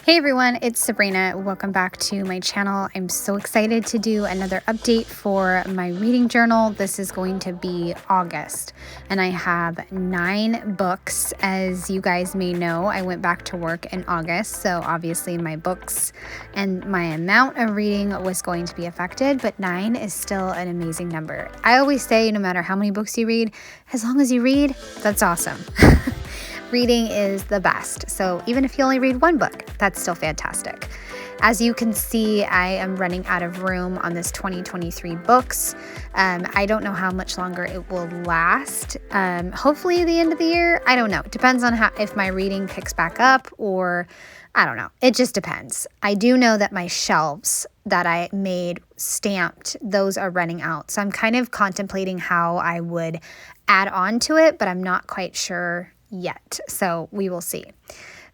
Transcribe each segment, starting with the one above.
Hey everyone, it's Sabrina. Welcome back to my channel. I'm so excited to do another update for my reading journal. This is going to be August, and I have 9 books. As you guys may know, I went back to work in August, so obviously my books and my amount of reading was going to be affected, but 9 is still an amazing number. I always say no matter how many books you read, as long as you read, that's awesome. Reading is the best. So even if you only read 1 book, that's still fantastic. As you can see, I am running out of room on this 2023 books. I don't know how much longer it will last. Hopefully the end of the year. I don't know. It depends on if my reading picks back up, or I don't know. It just depends. I do know that my shelves that I made stamped, those are running out. So I'm kind of contemplating how I would add on to it, but I'm not quite sure yet. So we will see.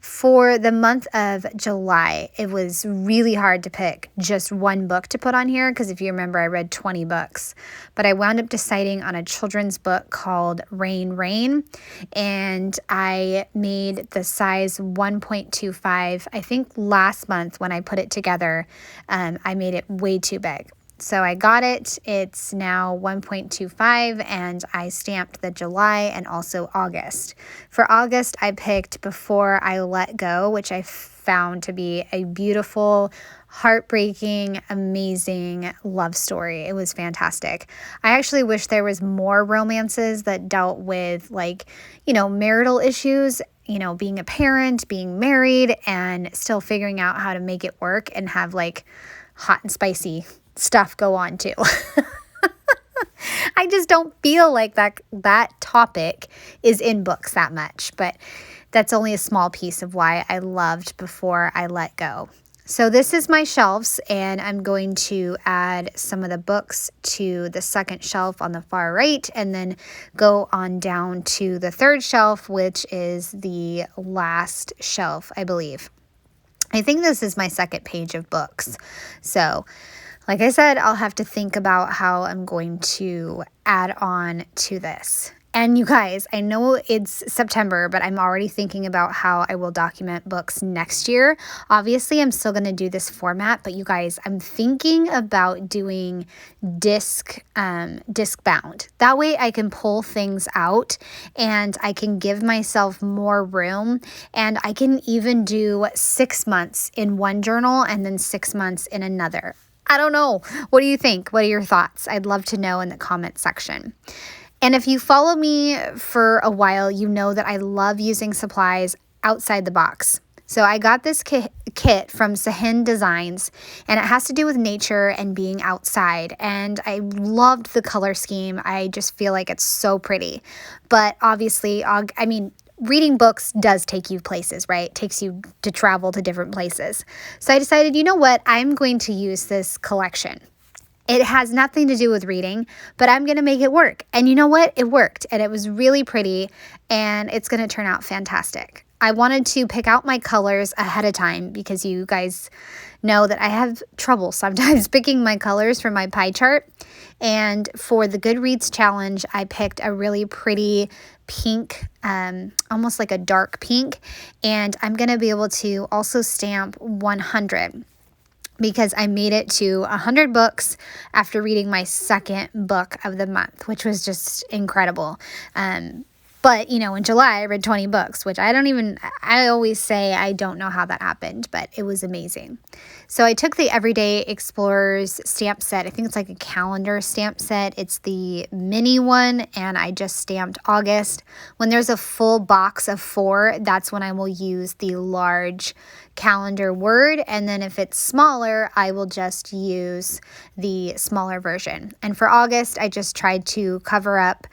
For the month of July, it was really hard to pick just 1 book to put on here because if you remember, I read 20 books. But I wound up deciding on a children's book called Rain, Rain, and I made the size 1.25. I think last month when I put it together, I made it way too big. So I got it. It's now 1.25 and I stamped the July and also August. For August, I picked Before I Let Go, which I found to be a beautiful, heartbreaking, amazing love story. It was fantastic. I actually wish there was more romances that dealt with marital issues, being a parent, being married, and still figuring out how to make it work and have hot and spicy stuff go on too. I just don't feel like that topic is in books that much, but that's only a small piece of why I loved Before I Let Go. So this is my shelves, and I'm going to add some of the books to the second shelf on the far right, and then go on down to the third shelf, which is the last shelf, I believe. I think this is my second page of books. So like I said, I'll have to think about how I'm going to add on to this. And you guys, I know it's September, but I'm already thinking about how I will document books next year. Obviously, I'm still going to do this format, but you guys, I'm thinking about doing disc bound. That way I can pull things out and I can give myself more room, and I can even do 6 months in one journal and then 6 months in another. I don't know. What do you think? What are your thoughts? I'd love to know in the comment section. And if you follow me for a while, you know that I love using supplies outside the box. So I got this kit from Sahin Designs, and it has to do with nature and being outside. And I loved the color scheme. I just feel like it's so pretty. But obviously, reading books does take you places, right? It takes you to travel to different places. So I decided, you know what? I'm going to use this collection. It has nothing to do with reading, but I'm going to make it work. And you know what? It worked, and it was really pretty, and it's going to turn out fantastic. I wanted to pick out my colors ahead of time because you guys know that I have trouble sometimes picking my colors for my pie chart. And for the Goodreads challenge, I picked a really pretty pink, almost like a dark pink. And I'm going to be able to also stamp 100 because I made it to 100 books after reading my second book of the month, which was just incredible. But, in July I read 20 books, which I always say I don't know how that happened, but it was amazing. So I took the Everyday Explorers stamp set. I think it's like a calendar stamp set. It's the mini one, and I just stamped August. When there's a full box of 4, that's when I will use the large calendar word. And then if it's smaller, I will just use the smaller version. And for August, I just tried to cover up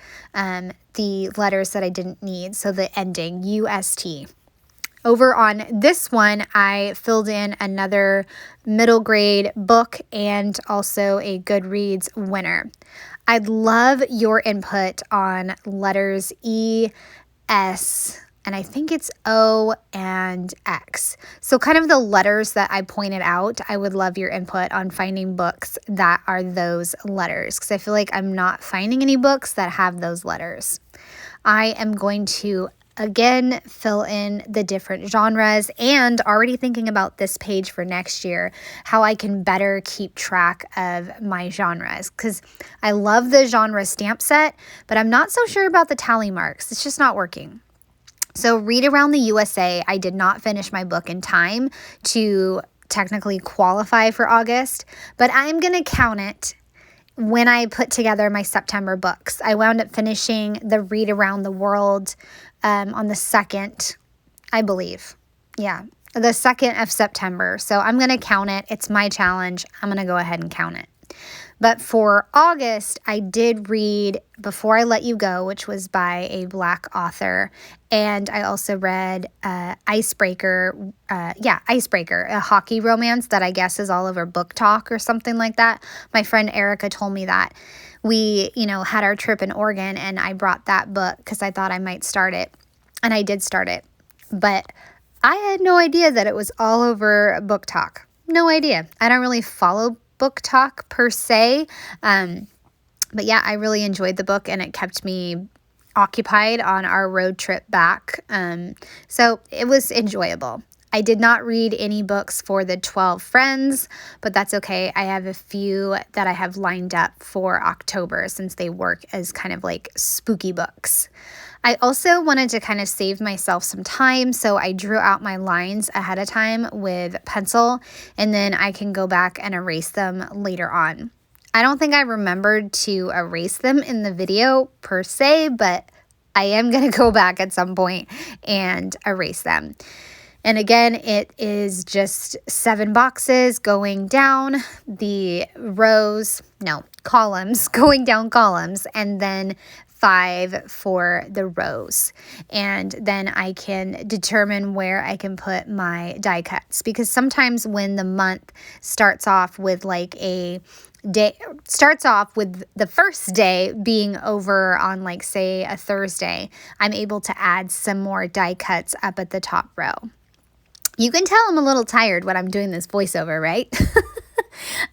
the letters that I didn't need. So the ending, UST. Over on this one, I filled in another middle grade book and also a Goodreads winner. I'd love your input on letters E, S, and I think it's O and X. So kind of the letters that I pointed out, I would love your input on finding books that are those letters, because I feel like I'm not finding any books that have those letters. I am going to again fill in the different genres, and already thinking about this page for next year, how I can better keep track of my genres, because I love the genre stamp set, but I'm not so sure about the tally marks. It's just not working. So Read Around the USA, I did not finish my book in time to technically qualify for August, but I'm going to count it when I put together my September books. I wound up finishing the Read Around the World on the 2nd, I believe. Yeah, the 2nd of September. So I'm going to count it. It's my challenge. I'm going to go ahead and count it. But for August, I did read Before I Let You Go, which was by a Black author. And I also read Icebreaker, Icebreaker, a hockey romance that I guess is all over Book Talk or something like that. My friend Erica told me that. We, had our trip in Oregon, and I brought that book because I thought I might start it. And I did start it. But I had no idea that it was all over Book Talk. No idea. I don't really follow Book Talk per se. But yeah, I really enjoyed the book, and it kept me occupied on our road trip back. So it was enjoyable. I did not read any books for the 12 Friends, but that's okay. I have a few that I have lined up for October since they work as kind of like spooky books. I also wanted to kind of save myself some time, so I drew out my lines ahead of time with pencil, and then I can go back and erase them later on. I don't think I remembered to erase them in the video per se, but I am going to go back at some point and erase them. And again, it is just 7 boxes going down the columns, going down columns, and then 5 for the rows. And then I can determine where I can put my die cuts, because sometimes when the month starts off with like the first day being over on, like, say a Thursday, I'm able to add some more die cuts up at the top row. You can tell I'm a little tired when I'm doing this voiceover, right?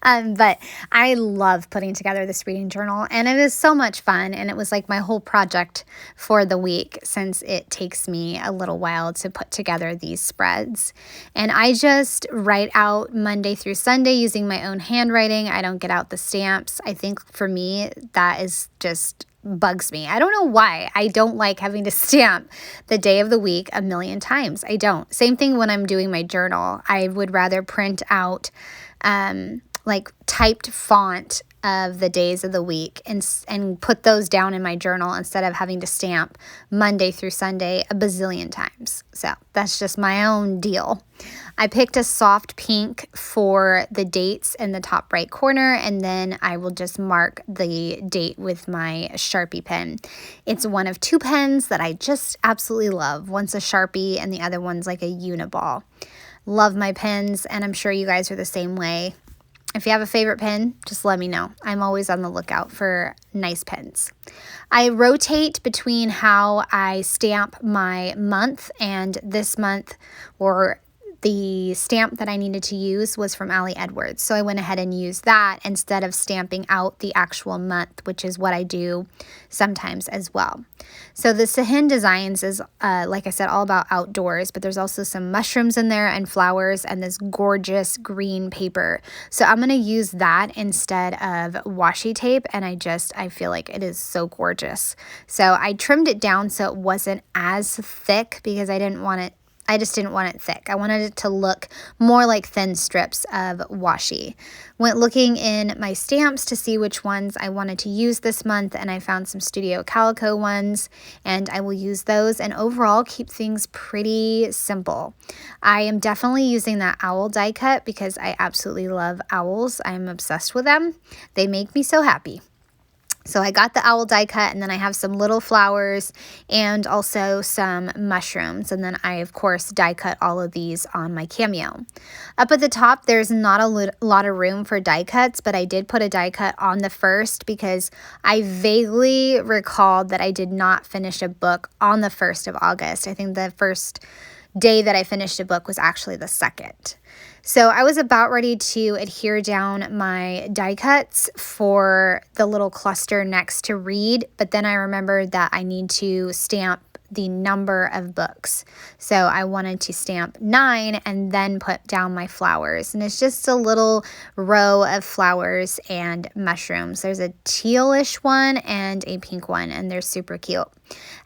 But I love putting together this reading journal, and it is so much fun, and it was like my whole project for the week, since it takes me a little while to put together these spreads. And I just write out Monday through Sunday using my own handwriting. I don't get out the stamps. I think for me, that is just bugs me. I don't know why. I don't like having to stamp the day of the week a million times. I don't. Same thing when I'm doing my journal. I would rather print out like typed font of the days of the week and put those down in my journal instead of having to stamp Monday through Sunday a bazillion times. So that's just my own deal. I picked a soft pink for the dates in the top right corner, and then I will just mark the date with my Sharpie pen. It's one of 2 pens that I just absolutely love. One's a Sharpie and the other one's like a Uniball. Love my pens, and I'm sure you guys are the same way. If you have a favorite pen, just let me know. I'm always on the lookout for nice pens. I rotate between how I stamp my month, and this month, or the stamp that I needed to use, was from Ali Edwards. So I went ahead and used that instead of stamping out the actual month, which is what I do sometimes as well. So the Sahin Designs is, like I said, all about outdoors, but there's also some mushrooms in there and flowers and this gorgeous green paper. So I'm going to use that instead of washi tape, and I feel like it is so gorgeous. So I trimmed it down so it wasn't as thick, because I just didn't want it thick. I wanted it to look more like thin strips of washi. Went looking in my stamps to see which ones I wanted to use this month, and I found some Studio Calico ones, and I will use those and overall keep things pretty simple. I am definitely using that owl die cut because I absolutely love owls. I'm obsessed with them. They make me so happy. So I got the owl die cut, and then I have some little flowers and also some mushrooms. And then I, of course, die cut all of these on my Cameo. Up at the top, there's not a lot of room for die cuts, but I did put a die cut on the first because I vaguely recalled that I did not finish a book on the 1st of August. I think the first day that I finished a book was actually the 2nd. So I was about ready to adhere down my die cuts for the little cluster next to read, but then I remembered that I need to stamp the number of books. So I wanted to stamp 9 and then put down my flowers. And it's just a little row of flowers and mushrooms. There's a tealish one and a pink one, and they're super cute.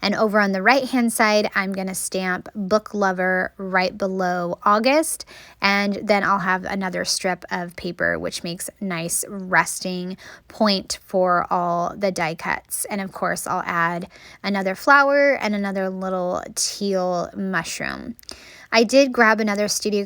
And over on the right hand side, I'm going to stamp Book Lover right below August, and then I'll have another strip of paper which makes a nice resting point for all the die cuts. And of course I'll add another flower and another little teal mushroom. I did grab another Studio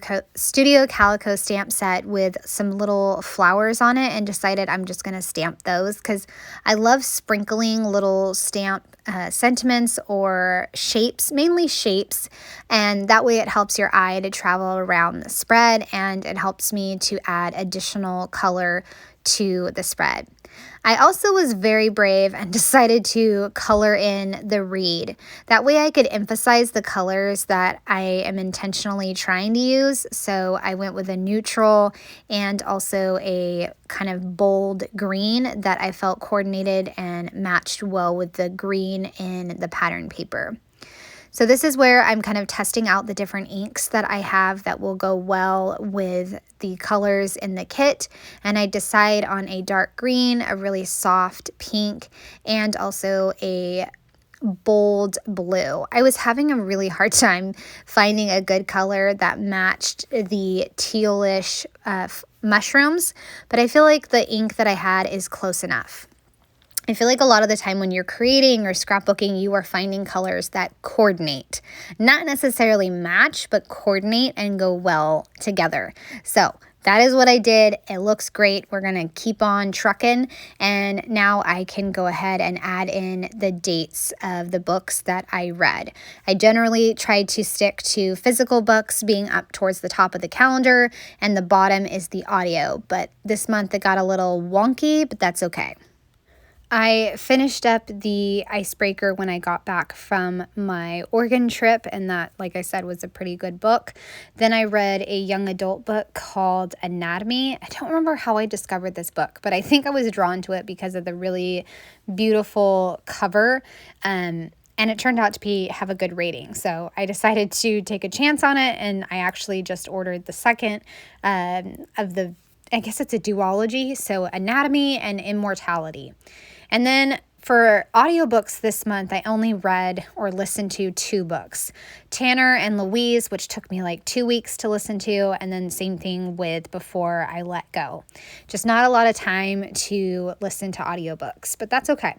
Calico stamp set with some little flowers on it and decided I'm just going to stamp those because I love sprinkling little stamp sentiments or shapes, mainly shapes, and that way it helps your eye to travel around the spread, and it helps me to add additional color to the spread. I also was very brave and decided to color in the read. That way I could emphasize the colors that I am intentionally trying to use. So I went with a neutral and also a kind of bold green that I felt coordinated and matched well with the green in the pattern paper. So this is where I'm kind of testing out the different inks that I have that will go well with the colors in the kit. And I decide on a dark green, a really soft pink, and also a bold blue. I was having a really hard time finding a good color that matched the tealish mushrooms, but I feel like the ink that I had is close enough. I feel like a lot of the time when you're creating or scrapbooking, you are finding colors that coordinate. Not necessarily match, but coordinate and go well together. So that is what I did. It looks great. We're going to keep on trucking. And now I can go ahead and add in the dates of the books that I read. I generally try to stick to physical books being up towards the top of the calendar, and the bottom is the audio. But this month it got a little wonky, but that's okay. I finished up the icebreaker when I got back from my Oregon trip, and that, like I said, was a pretty good book. Then I read a young adult book called Anatomy. I don't remember how I discovered this book, but I think I was drawn to it because of the really beautiful cover, and it turned out to have a good rating. So I decided to take a chance on it, and I actually just ordered the second of the, I guess it's a duology, so Anatomy and Immortality. And then for audiobooks this month, I only read or listened to 2 books. Tanner and Louise, which took me like 2 weeks to listen to, and then same thing with Before I Let Go. Just not a lot of time to listen to audiobooks, but that's okay.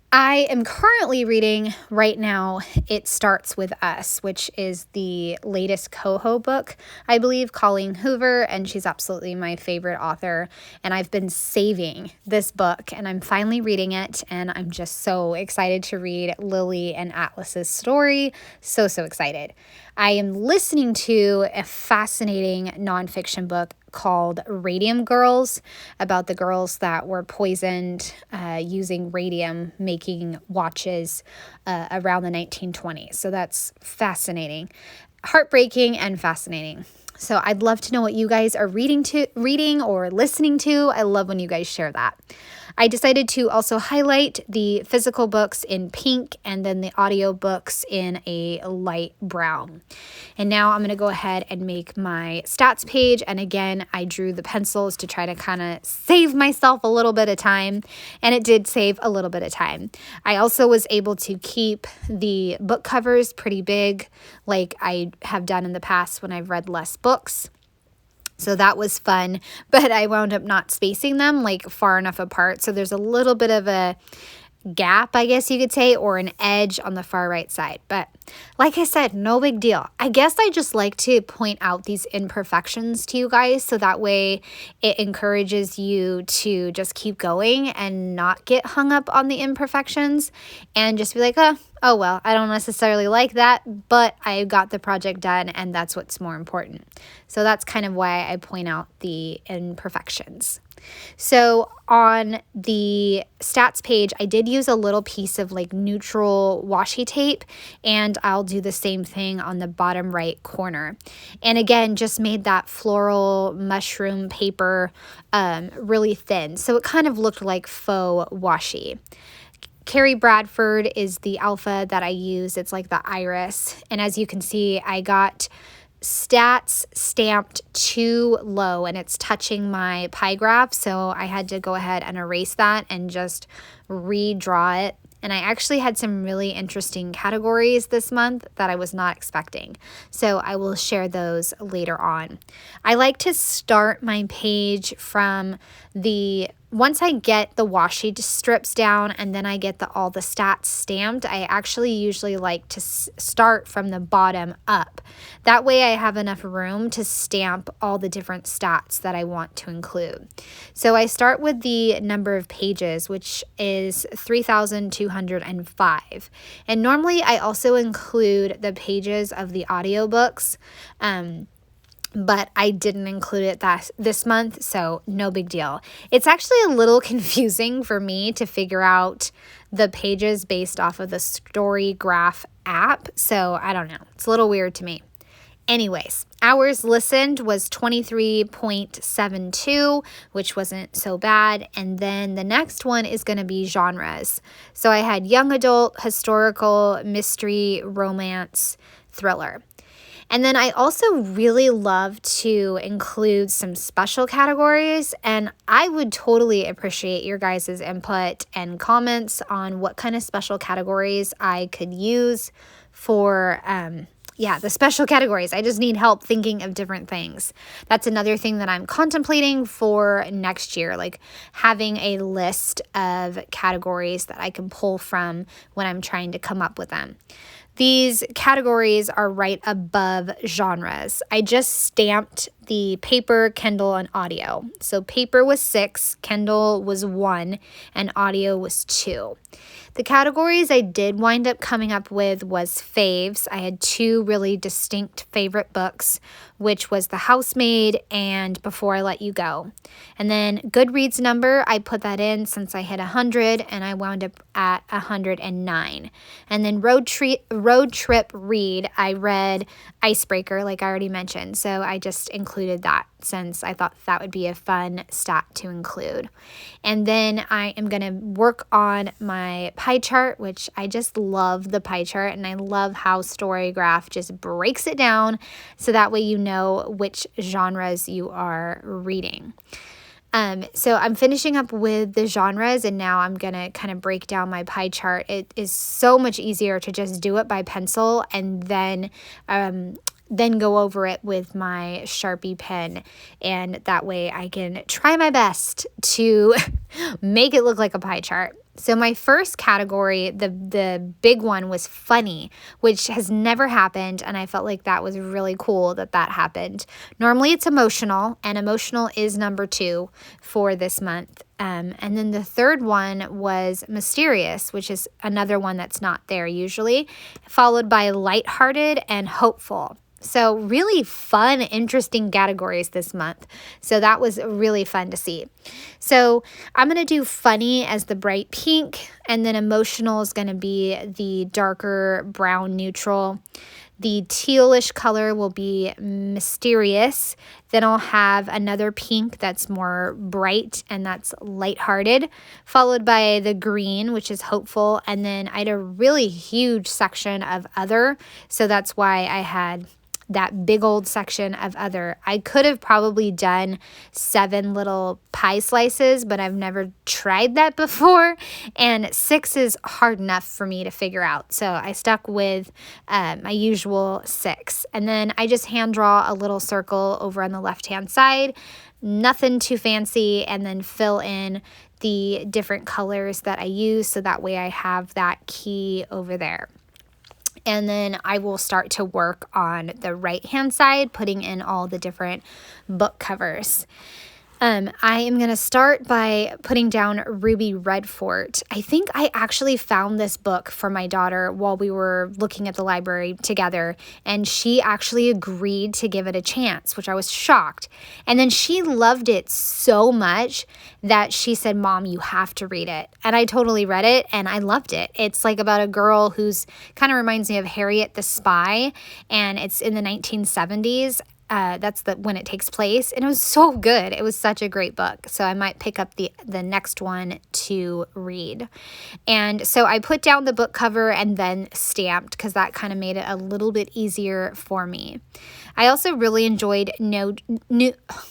I am currently reading right now It Starts With Us, which is the latest Coho book, I believe, Colleen Hoover, and she's absolutely my favorite author. And I've been saving this book, and I'm finally reading it, and I'm just so excited to read Lily and Atlas's story. So excited. I am listening to a fascinating nonfiction book called Radium Girls, about the girls that were poisoned using radium making watches around the 1920s. So that's fascinating, heartbreaking and fascinating. So I'd love to know what you guys are reading or listening to. I love when you guys share that. I decided to also highlight the physical books in pink and then the audio books in a light brown. And now I'm going to go ahead and make my stats page. And again, I drew the pencils to try to kind of save myself a little bit of time. And it did save a little bit of time. I also was able to keep the book covers pretty big, like I have done in the past when I've read less books. So that was fun, but I wound up not spacing them like far enough apart. So there's a little bit of a gap, I guess you could say, or an edge on the far right side. But like I said, no big deal. I guess I just like to point out these imperfections to you guys so that way it encourages you to just keep going and not get hung up on the imperfections and just be like, oh well, I don't necessarily like that, but I got the project done and that's what's more important. So that's kind of why I point out the imperfections. So on the stats page, I did use a little piece of like neutral washi tape, and I'll do the same thing on the bottom right corner. And again, just made that floral mushroom paper really thin. So it kind of looked like faux washi. Carrie Bradford is the alpha that I use. It's like the iris. And as you can see, I got stats stamped too low and it's touching my pie graph. So I had to go ahead and erase that and just redraw it. And I actually had some really interesting categories this month that I was not expecting. So I will share those later on. I like to start my page from once I get the washi strips down and then I get all the stats stamped, I actually usually like to start from the bottom up. That way I have enough room to stamp all the different stats that I want to include. So I start with the number of pages, which is 3,205. And normally I also include the pages of the audiobooks, but I didn't include it this month, so no big deal. It's actually a little confusing for me to figure out the pages based off of the StoryGraph app, so I don't know. It's a little weird to me. Anyways, hours listened was 23.72, which wasn't so bad. And then the next one is going to be genres. So I had young adult, historical, mystery, romance, thriller. And then I also really love to include some special categories, and I would totally appreciate your guys' input and comments on what kind of special categories I could use for, the special categories. I just need help thinking of different things. That's another thing that I'm contemplating for next year, like having a list of categories that I can pull from when I'm trying to come up with them. These categories are right above genres. I just stamped the paper, Kindle, and audio. So paper was 6, Kindle was 1, and audio was 2. The categories I did wind up coming up with was faves. I had 2 really distinct favorite books, which was The Housemaid and Before I Let You Go. And then Goodreads number, I put that in since I hit 100 and I wound up at 109. And then road trip read, I read Icebreaker, like I already mentioned. So I just included that since I thought that would be a fun stat to include. And then I am going to work on my pie chart, which I just love the pie chart, and I love how StoryGraph just breaks it down so that way you know which genres you are reading. So I'm finishing up with the genres, and now I'm going to kind of break down my pie chart. It is so much easier to just do it by pencil and then go over it with my Sharpie pen, and that way I can try my best to make it look like a pie chart. So my first category, the big one, was funny, which has never happened, and I felt like that was really cool that happened. Normally it's emotional, and emotional is number 2 for this month. And then the third one was mysterious, which is another one that's not there usually, followed by lighthearted and hopeful. So really fun, interesting categories this month. So that was really fun to see. So I'm going to do funny as the bright pink, and then emotional is going to be the darker brown neutral. The tealish color will be mysterious. Then I'll have another pink that's more bright and that's lighthearted, followed by the green, which is hopeful. And then I had a really huge section of other. So that's why I had that big old section of other. I could have probably done 7 little pie slices, but I've never tried that before, and 6 is hard enough for me to figure out. So I stuck with my usual 6. And then I just hand draw a little circle over on the left-hand side, nothing too fancy, and then fill in the different colors that I use so that way I have that key over there. And then I will start to work on the right-hand side, putting in all the different book covers. I am going to start by putting down Ruby Redfort. I think I actually found this book for my daughter while we were looking at the library together, and she actually agreed to give it a chance, which I was shocked. And then she loved it so much that she said, "Mom, you have to read it." And I totally read it, and I loved it. It's like about a girl who's kind of reminds me of Harriet the Spy, and it's in the 1970s. that's when it takes place, and it was so good. It was such a great book. So I might pick up the next one to read. And so I put down the book cover and then stamped, because that kind of made it a little bit easier for me. I also really enjoyed oh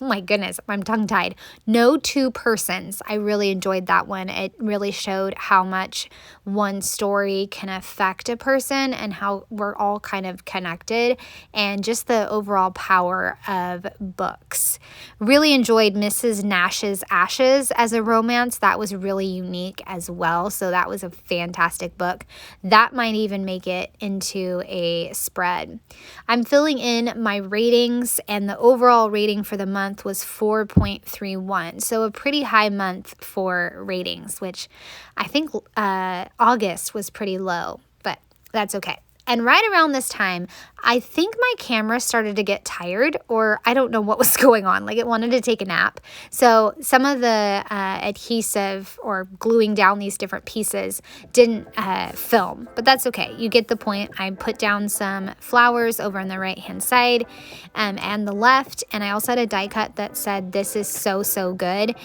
my goodness, I'm tongue-tied. No Two Persons. I really enjoyed that one. It really showed how much one story can affect a person and how we're all kind of connected, and just the overall power of books. Really enjoyed Mrs. Nash's Ashes as a romance. That was really unique as well. So that was a fantastic book. That might even make it into a spread. I'm filling in my ratings, and the overall rating for the month was 4.31. So a pretty high month for ratings, which I think August was pretty low, but that's okay. And right around this time, I think my camera started to get tired, or I don't know what was going on. Like, it wanted to take a nap. So some of the adhesive or gluing down these different pieces didn't film, but that's okay. You get the point. I put down some flowers over on the right-hand side and the left. And I also had a die cut that said, "This is so, so good,"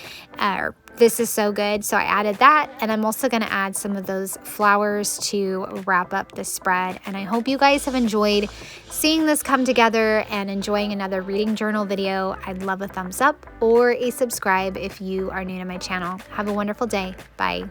or "This is so good." So I added that, and I'm also going to add some of those flowers to wrap up the spread. And I hope you guys have enjoyed seeing this come together and enjoying another reading journal video. I'd love a thumbs up or a subscribe if you are new to my channel. Have a wonderful day. Bye.